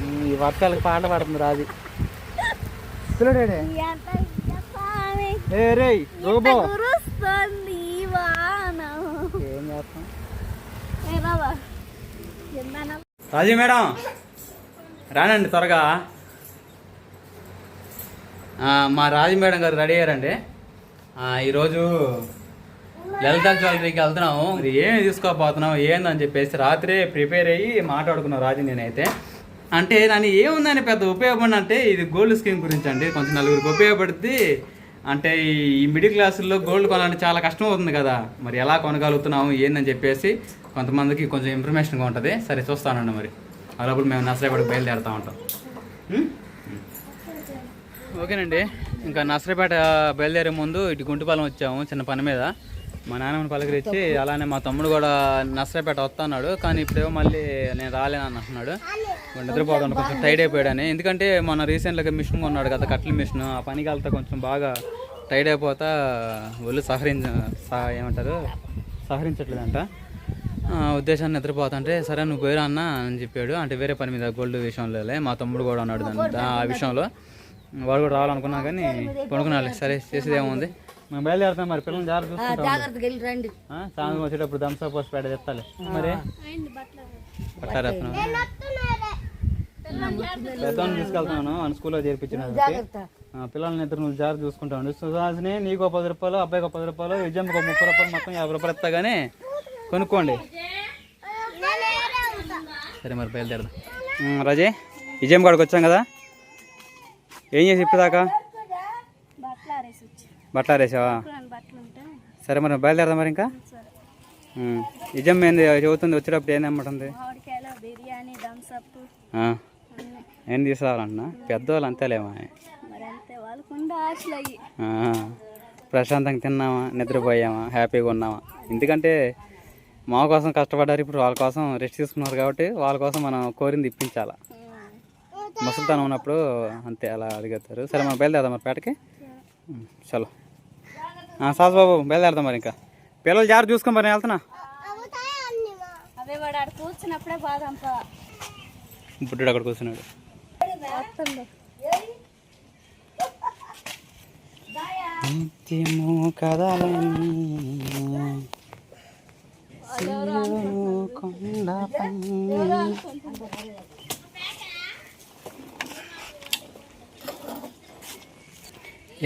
ఈ వర్షాలకు పాట పాడుతుంది రాజు. రోబో ఏం చేస్తాం. రాజీ మేడం రానండి త్వరగా. మా రాజీ మేడం గారు రెడీ అయ్యారండి. ఈరోజు లలితా జ్యువెలరీకి వెళ్తున్నాము. మరి ఏమి తీసుకోపోతున్నాం ఏందని చెప్పేసి రాత్రే ప్రిపేర్ అయ్యి మాట్లాడుకున్నాం రాజు నేనైతే. అంటే దాన్ని ఏముందని పెద్ద ఉపయోగపడి అంటే ఇది గోల్డ్ స్కీమ్ గురించి అండి. కొంచెం నలుగురికి ఉపయోగపడుద్ది. అంటే ఈ మిడిల్ క్లాసుల్లో గోల్డ్ కొనాలంటే చాలా కష్టం అవుతుంది కదా, మరి ఎలా కొనగలుగుతున్నాము ఏందని చెప్పేసి కొంతమందికి కొంచెం ఇన్ఫర్మేషన్గా ఉంటుంది. సరే చూస్తానండి. మరి అలాప్పుడు మేము నర్సరాపేటకు బయలుదేరుతూ ఉంటాం. ఓకేనండి. ఇంకా నర్సరాపేట బయలుదేరే ముందు ఇటు గుంటుపాలెం వచ్చాము చిన్న పని మీద. మా నాన్నమ్మని పలకరించి అలానే మా తమ్ముడు కూడా నర్సరాపేట వస్తున్నాడు. కానీ ఇప్పుడేమో మళ్ళీ నేను రాలేనని అంటున్నాడు. నిద్రపోతాను కొంచెం టైడ్ అయిపోయాడని. ఎందుకంటే మొన్న రీసెంట్గా మిషన్ కొన్నాడు కదా, కట్ల మిషన్. ఆ పనికి వెళ్తే కొంచెం బాగా టైడ్ అయిపోతా ఒళ్ళు సహరించట్లేదంట. ఉద్దేశాన్ని నిద్రపోతుంటే సరే నువ్వు పోయిరా అన్న అని చెప్పాడు. అంటే వేరే పని మీద గోల్డ్ విషయంలో. మా తమ్ముడు కూడా ఉన్నాడు ఆ విషయంలో. వాడు కూడా రావాలనుకున్నా కానీ కొనుక్కున్నాడు. సరే చేసేది ఏముంది, మేము బయలుదేరుతాం. మరి పిల్లల్ని జాగ్రత్త చూసుకుంటాం. సాయంత్రం వచ్చేటప్పుడు థమ్స్అప్ పోసి పేడ చెప్తాలి. మరి పట్టారేస్తున్నాను, పెద్దవాళ్ళని తీసుకెళ్తున్నాను అని స్కూల్లో చేర్పించిన పిల్లల్ని ఇద్దరు నువ్వు జాగ్రత్త చూసుకుంటాను. సుహాసిని నీకు 10 రూపాయలు, అబ్బాయికి 10 రూపాయలు, విజయంకి 30 రూపాయలు, మొత్తం 50 రూపాయలు ఇస్తా కానీ కొనుక్కోండి. సరే మరి బయలుదేరదాం. రాజే విజయం కాడికి వచ్చాం కదా, ఏం చేసి ఇప్పుడుదాకా బట్టలు ఆరేసావా? సరే మరి బయలుదేరదాం. మరి ఇంకా నిజం ఏంది చదువుతుంది, వచ్చేటప్పుడు ఏం అమ్మంటుంది? ఏం తీసుకురావాలన్నా పెద్దవాళ్ళు అంతేలేమా. ప్రశాంతంగా తిన్నామా, నిద్రపోయామా, హ్యాపీగా ఉన్నామా. ఎందుకంటే మా కోసం కష్టపడ్డారు, ఇప్పుడు వాళ్ళ కోసం రెస్ట్ తీసుకున్నారు కాబట్టి వాళ్ళ కోసం మనం కోరింది ఇప్పించాలా. ముసలితనం ఉన్నప్పుడు అంతే అలా అడుగుతారు. సరే మనం బయలుదేరదాం మరి పేటకి. చలో సాస్ బాబు బయలుదేరదాం. మరి ఇంకా పిల్లలు జాగ్రత్త చూసుకో. మరి నేను వెళ్తున్నా. బుడ్డు అక్కడ కూర్చున్నాడు. నిత్యము కదలని కొండపై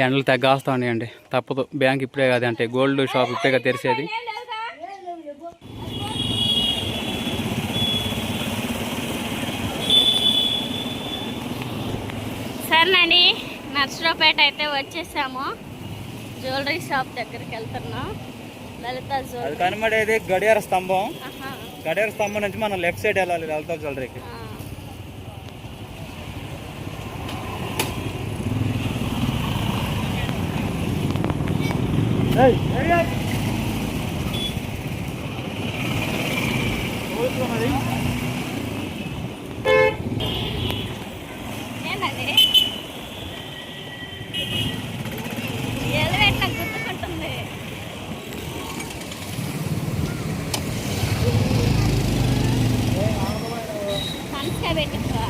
ఎండలు తగ్గాస్తా ఉన్నాయండి. తప్పదు, బ్యాంక్ ఇప్పుడే కాదు అంటే గోల్డ్ షాప్ ఇప్పుడే తెరిచేది. సరేనండి, నర్సరావుపేట అయితే వచ్చేసాము. జ్యువెలరీ షాప్ దగ్గరికి వెళ్తున్నాం. లలితా జ్యువెలరీ కనబడేది గడియార స్తంభం. గడియార స్తంభం నుంచి మనం లెఫ్ట్ సైడ్ వెళ్ళాలి లలితా జ్యువెలరీకి. గుర్తుకుంటుంది. మనసుగా పెట్టుకో.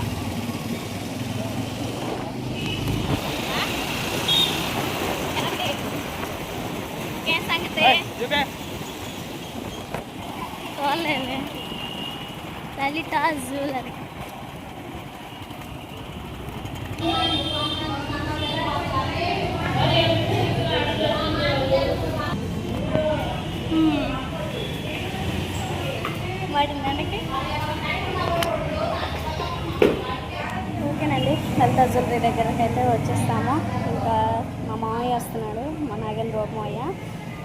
లలితా జ్యువెలరీ వాడి నెలకి. ఓకేనండి, లలితా జ్యువెలరీ దగ్గరకు అయితే వచ్చేస్తాము. ఇంకా మా మామయ్య వస్తున్నాడు, మా నాగేంద్ర మామయ్య.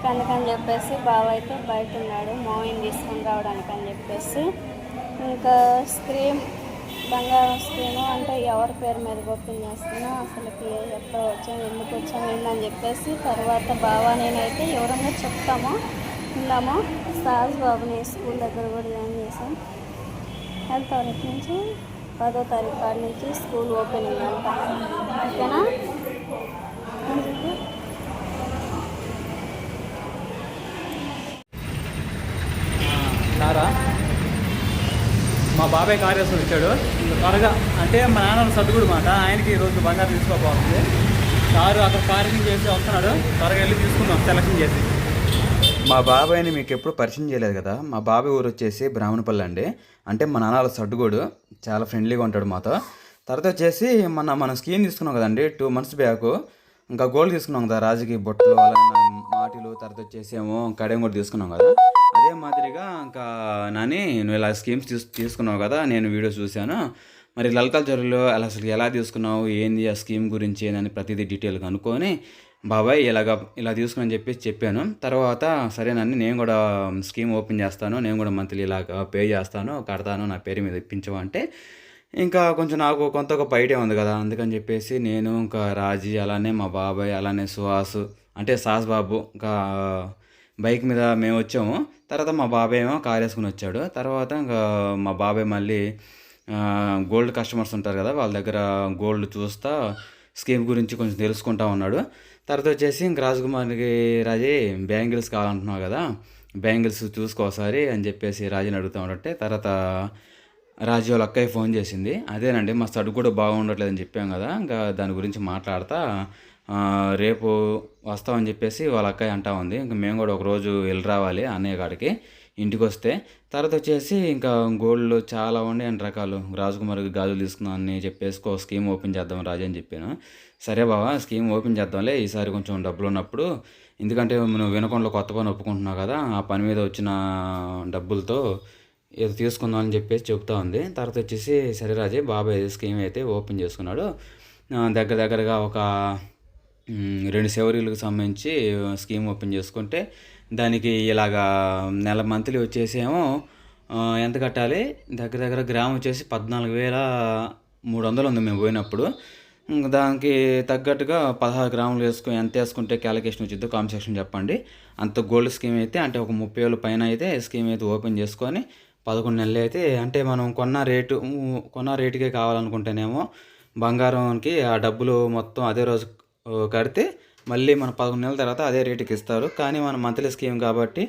అందుకని చెప్పేసి బావ అయితే బయట ఉన్నాడు మామయ్యని తీసుకొని రావడానికి అని చెప్పేసి. ఇంకా స్క్రీన్ బంగారం స్క్రీను అంటే ఎవరి పేరు మీద ఓపెన్ చేస్తున్నా, అసలుకి ఎప్పుడు వచ్చాము, ఎందుకు వచ్చాము ఏందని చెప్పేసి తర్వాత బావ నేనైతే ఎవరన్నా చెప్తామో ఉన్నామో. సాజ్ బాబుని స్కూల్ దగ్గర కూడా జాయిన్ చేసాం. 10వ తారీఖు నుంచి 10వ తారీఖు కాడి నుంచి స్కూల్ ఓపెనింగ్ అంట. ఓకేనా? మా బాబాయ్ కార్ వేసుకొని వచ్చాడు. త్వరగా అంటే మా నాన్న సర్దుకుడు మాట, ఆయనకి ఈరోజు బంగారం తీసుకోకపోతుంది. కారు అక్కడ పార్కింగ్ చేసి వస్తున్నాడు, త్వరగా వెళ్ళి తీసుకుందాం సెలక్షన్ చేసి. మా బాబాయ్ని మీకు ఎప్పుడు పరిచయం చేయలేదు కదా. మా బాబాయ్ ఊరు వచ్చేసి బ్రాహ్మణపల్లి అండి. అంటే మా నాన్న సర్దుకోడు, చాలా ఫ్రెండ్లీగా ఉంటాడు మాతో. తర్వాత వచ్చేసి మనం స్కీమ్ తీసుకున్నాం కదండి 2 months బ్యాక్. ఇంకా గోల్డ్ తీసుకున్నాం కదా, రాజుకి బొట్టలు అలాగే మాటిలు, తర్వాత వచ్చేసి ఏమో కడేం కూడా తీసుకున్నాం కదా. అదే మాదిరిగా ఇంకా నాని నువ్వు ఇలా స్కీమ్స్ తీసుకున్నావు కదా, నేను వీడియో చూశాను. మరి లలితా జ్యువెలరీలో అసలు ఎలా తీసుకున్నావు, ఏంది ఆ స్కీమ్ గురించి ఏందని ప్రతిదీ డీటెయిల్గా అనుకొని బాబాయ్ ఇలా తీసుకుని చెప్పేసి చెప్పాను. తర్వాత సరేనని నేను కూడా స్కీమ్ ఓపెన్ చేస్తాను, నేను కూడా మంత్లీ ఇలాగ పే చేస్తాను, కడతాను, నా పేరు మీద ఇప్పించమంటే ఇంకా కొంచెం నాకు కొంత ఒక ఐడియా ఉంది కదా, అందుకని చెప్పేసి నేను ఇంకా రాజీ అలానే మా బాబాయ్ అలానే సుహాసు అంటే సాస్ బాబు ఇంకా బైక్ మీద మేము వచ్చాము. తర్వాత మా బాబాయ్ ఏమో కార్ వేసుకుని వచ్చాడు. తర్వాత ఇంకా మా బాబాయ్ మళ్ళీ గోల్డ్ కస్టమర్స్ ఉంటారు కదా, వాళ్ళ దగ్గర గోల్డ్ చూస్తా స్కీమ్ గురించి కొంచెం తెలుసుకుంటా ఉన్నాడు. తర్వాత వచ్చేసి ఇంక రాజకుమారికి రాజీ బ్యాంగిల్స్ కావాలంటున్నావు కదా, బ్యాంగిల్స్ చూసుకోసారి అని చెప్పేసి రాజీని అడుగుతూ ఉంటే తర్వాత రాజీ వాళ్ళ అక్కయ్య ఫోన్ చేసింది. అదేనండి మా స్టడ్ కూడా బాగుండట్లేదని చెప్పాం కదా, ఇంకా దాని గురించి మాట్లాడతా రేపు వస్తామని చెప్పేసి వాళ్ళ అక్కయ్య అంటా ఉంది. ఇంకా మేము కూడా ఒకరోజు వెళ్ళి రావాలి అన్నయ్య కాడికి ఇంటికి వస్తే. తర్వాత వచ్చేసి ఇంకా గోల్డ్లో చాలా ఉండే అన్ని రకాలు, రాజకుమారికి గాజులు తీసుకున్నాం అని చెప్పేసి ఒక స్కీమ్ ఓపెన్ చేద్దాం రాజు అని చెప్పాను. సరే బావా స్కీమ్ ఓపెన్ చేద్దాంలే ఈసారి కొంచెం డబ్బులు ఉన్నప్పుడు, ఎందుకంటే నువ్వు వినకుండా కొత్త పని ఒప్పుకుంటున్నావు కదా, ఆ పని మీద వచ్చిన డబ్బులతో ఏదో తీసుకుందాం అని చెప్పేసి చెప్తా ఉంది. తర్వాత వచ్చేసి సరే రాజే బాబాయ్ స్కీమ్ అయితే ఓపెన్ చేసుకున్నాడు. దగ్గరగా ఒక 2 సెవరీలకు సంబంధించి స్కీమ్ ఓపెన్ చేసుకుంటే దానికి ఇలాగా నెల మంత్లీ వచ్చేసేమో ఎంత కట్టాలి, దగ్గర గ్రామ్ వచ్చేసి 14,300 ఉంది మేము పోయినప్పుడు. దానికి తగ్గట్టుగా 16 గ్రాములు ఎంత వేసుకుంటే క్యాలిక్యులేషన్ వచ్చిందో కామెంట్ సెక్షన్ చెప్పండి. అంత గోల్డ్ స్కీమ్ అయితే అంటే ఒక 30,000 పైన అయితే స్కీమ్ అయితే ఓపెన్ చేసుకొని 11 నెలలు అయితే అంటే మనం కొన్న రేటుకే కావాలనుకుంటేనేమో బంగారంకి ఆ డబ్బులు మొత్తం అదే రోజు కడితే మళ్ళీ మన 11 నెలల తర్వాత అదే రేటుకి ఇస్తారు. కానీ మన మంత్లీ స్కీమ్ కాబట్టి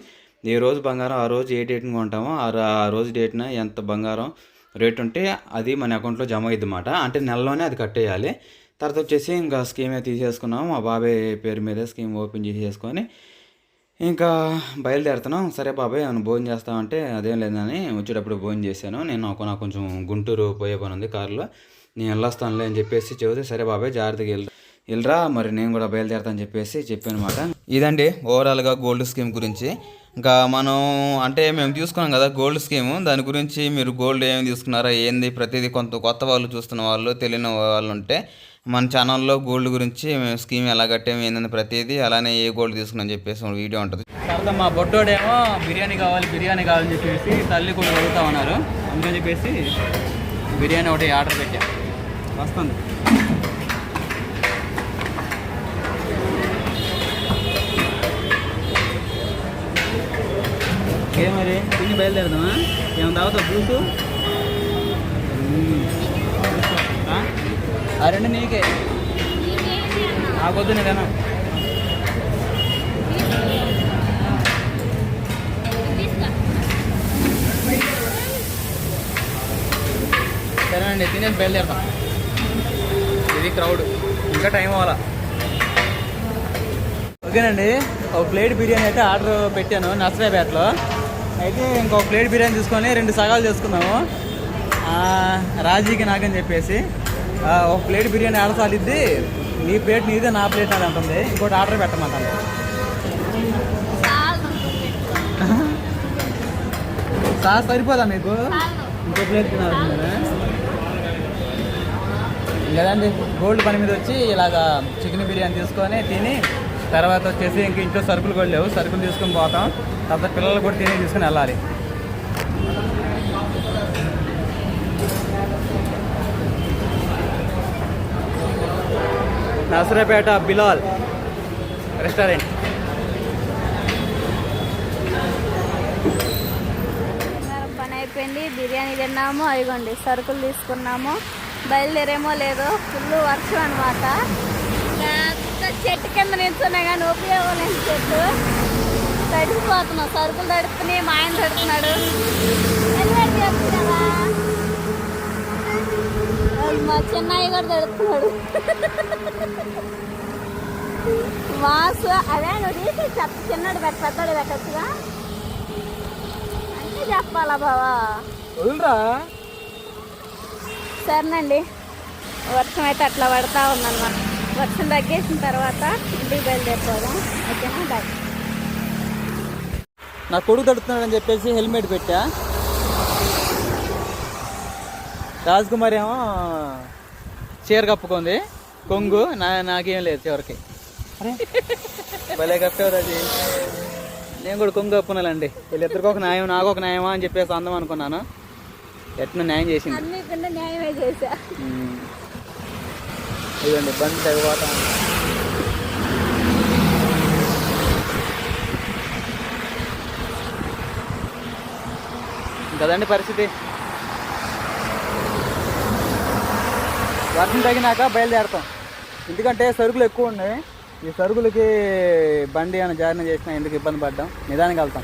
ఏ రోజు బంగారం ఆ రోజు ఏ డేట్ని కొంటామో ఆ రోజు డేట్న ఎంత బంగారం రేట్ ఉంటే అది మన అకౌంట్లో జమ అయ్యిద్ది అన్నమాట. అంటే నెలలోనే అది కట్టేయాలి. తర్వాత వచ్చేసి ఇంకా స్కీమే తీసేసుకున్నాము, మా బాబాయ్ పేరు మీద స్కీమ్ ఓపెన్ చేసేసుకొని ఇంకా బయలుదేరుతున్నాం. సరే బాబాయ్ నువ్వు భోజనం చేస్తామంటే అదేం లేదని వచ్చేటప్పుడు భోజనం చేశాను. నాకు కొంచెం గుంటూరు పోయే పని ఉంది కారులో, నేను వెళ్ళొస్తానులే అని చెప్పేసి చెబితే సరే బాబాయ్ జాగ్రత్తగా వెళ్ళరా మరి నేను కూడా బయలుదేరుతాను చెప్పేసి చెప్పాను అనమాట. ఇదండి ఓవరాల్గా గోల్డ్ స్కీమ్ గురించి. ఇంకా మనం అంటే మేము తీసుకున్నాం కదా గోల్డ్ స్కీము, దాని గురించి మీరు గోల్డ్ ఏమి తీసుకున్నారా ఏంది ప్రతిదీ కొత్త వాళ్ళు చూస్తున్న వాళ్ళు తెలియని వాళ్ళు ఉంటే మన ఛానల్లో గోల్డ్ గురించి మేము స్కీమ్ ఎలా కట్టాము ఏందని ప్రతిదీ అలానే ఏ గోల్డ్ తీసుకున్నాను చెప్పేసి ఒక వీడియో ఉంటుంది. తర్వాత మా బొట్టోడేమో బిర్యానీ కావాలని చెప్పేసి తల్లి కూడా అడుగుతా ఉన్నారు, అందుకని చెప్పేసి బిర్యానీ ఒకటి ఆర్డర్ పెట్టా, వస్తుంది. ఓకే మరి తిని బయలుదేరదామా, ఏమైనా తాగుతావు జ్యూసు? ఆ 2 నీకే, నాకొద్దు నేనా. సరేనండి తినేసి బయలుదేరదాం, ఇది క్రౌడ్ ఇంకా టైం అవ్వాలా. ఓకేనండి ఒక ప్లేట్ బిర్యానీ అయితే ఆర్డర్ పెట్టాను నర్సరాపేటలో. అయితే ఇంకొక ప్లేట్ బిర్యానీ తీసుకొని 2 సగాలు చేసుకున్నాము రాజీకి నాకని చెప్పేసి. ఒక ప్లేట్ బిర్యానీ ఆడసాలిద్ది, నీ ప్లేట్ నీదే నా ప్లేట్ నాది అంటుంది. ఇంకోటి ఆర్డర్ పెట్టమంటాను. సాస్ సరిపోదా మీకు? ఇంకో ప్లేట్ తినాల్సిందే కదండి. గోల్డ్ పని మీద వచ్చి ఇలాగా చికెన్ బిర్యానీ తీసుకొని తిని తర్వాత వచ్చేసి ఇంక ఇంట్లో సరుకులు కూడా లేవు, సరుకులు తీసుకొని పోతాం. తర్వాత పిల్లలు కూడా తిని తీసుకుని వెళ్ళాలి. నర్సరాపేట బిలాల్ రెస్టారెంట్. పని అయిపోయింది, బిర్యానీ తిన్నాము, అయిగోండి సరుకులు తీసుకున్నాము, బయలుదేరేమో లేదో ఫుల్ వర్షం అనమాట. చెట్టు కింద నిల్చున్నా కానీ ఉపయోగం లేని చెట్టు, తడిసిపోతున్నాం, సరుకులు తడుపుతున్నాయి, మా ఆయన తడుతున్నాడు. హెల్మెట్ చేస్తున్నావా? మా చిన్నయ్య కూడా తడుపుతున్నాడు. వాసు అదే నువ్వు తీసి చిన్నడు పెద్దోడు పెట్టచ్చుగా అంటే చెప్పాలా బావా. సరేనండి, వర్షం అయితే అట్లా పడతా ఉందన్నమాట. వర్షం తగ్గేసిన తర్వాత ఇంటికి బయలుదేరిపోదాం. ఓకేనా, బాయ్. నా కొడుకు తడుతున్నాడని చెప్పేసి హెల్మెట్ పెట్టా. రాజ్కుమార్ ఏమో చీర కప్పుకుంది, కొంగు. నాకేం లేదు చివరికి. భలే కప్పారు అది. నేను కూడా కొంగు కప్పున్నానండి. వీళ్ళిద్దరికి ఒక న్యాయం, నాకు ఒక న్యాయమా అని చెప్పేసి అందం అనుకున్నాను. ఎట్లా న్యాయం చేసింది. అన్నిటికంటే న్యాయమే చేశా. ఇదండి బండి తగ్గిపోతా. కదండి పరిస్థితి. వర్షం తగ్గినాక బయలుదేరుతాం. ఎందుకంటే సరుకులు ఎక్కువ ఉన్నాయి. ఈ సరుకులకి బండి అని జారిన చేసినా ఎందుకు ఇబ్బంది పడ్డాం. నిదానికి వెళ్తాం.